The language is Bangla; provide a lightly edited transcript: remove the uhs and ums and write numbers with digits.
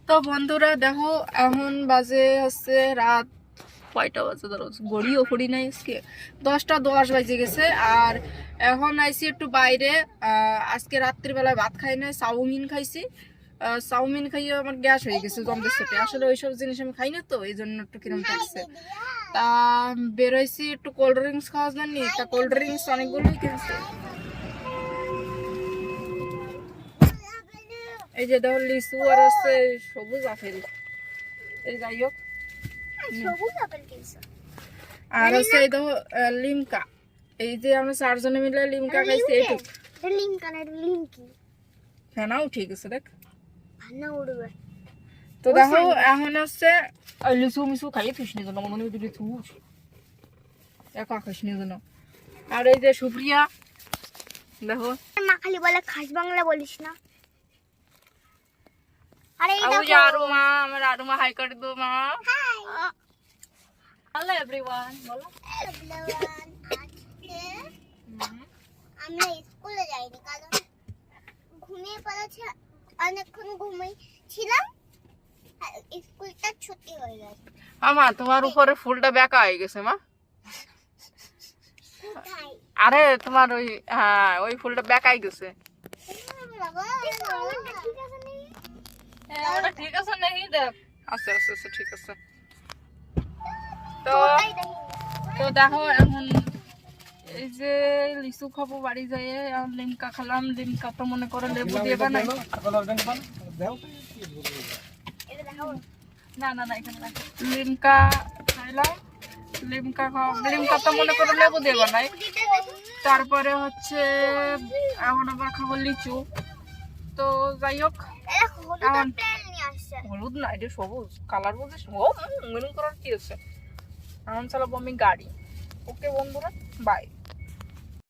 তো বন্ধুরা দেখো এখন বাজে হচ্ছে রাত কয়টা বাজে, ধরো ঘড়িও ঘড়ি নাই, আজকে 10টা 10 বাজে গেছে। আর এখন আইসি একটু বাইরে। আজকে রাত্রিবেলায় ভাত খাই নাই, চাউমিন খাইছি। চাউমিন খাইয়ে আমার গ্যাস হয়ে গেছে জমদের সাথে। আসলে ওইসব জিনিস আমি খাই না, তো এই জন্য একটু কিরম থাকছে। তা বেরোইছি একটু কোল্ড ড্রিঙ্কস খাওয়ার জন্য। তা কোল্ড ড্রিঙ্কস অনেকগুলোই কিনছে। এই যে দেখো লিচু আর হচ্ছে সবুজ আপেল। এই যাই হোক, আর হচ্ছে এই দেখো লিমকা। এই যে আমরা 4 জনে মিলে লিমকা খাইছি। এইটুক ফেনাও ঠিক আছে, দেখ। তো দেখো এখন হচ্ছে লিচু মিচু খাইয়ে থুসনি জন্য মনে হয় লিচু একা খাসনি জন্য। আর এই যে সুপ্রিয়া দেখো, মা খালি বলে খাস বাংলা বলিস না। আরে এই দেখো আরুমা, আমার আরুমা হাই করে দো মা। হ্যালো এভরিওয়ান, বলো। আমরা স্কুলে যাইনি কারণ ঘুমিয়ে পড়েছে, অনেকক্ষণ ঘুমিয়েছিলাম, স্কুলটা ছুটি হয়ে গেছে। আমা তোমার উপরে ফুলটা বেঁকা হয়ে গেছে মা। আরে তোমার ওই, হ্যাঁ ওই ফুলটা বেঁকাই গেছে। ঠিক আছে নাকি দেখ। আচ্ছা আচ্ছা আচ্ছা ঠিক আছে। তো তো দেখো এখন এই যে লিচু খাবো বাড়ি যাইয়ে। এখন লিমকা খেলাম। লিমকা তো মনে করো লেবু দিয়ে বানাই। না না না, এখানে লিমকা খাইলাম। লিমকা তো মনে করো লেবু দিয়ে বানাই। তারপরে হচ্ছে এখন আবার খাবো লিচু। তো যাই হোক, হলুদ না, এটা সবুজ কালার বুঝিস। ও মনে করার কি আছে। এখন চালাবো আমি গাড়ি। ওকে বন্ধুরা, বাই।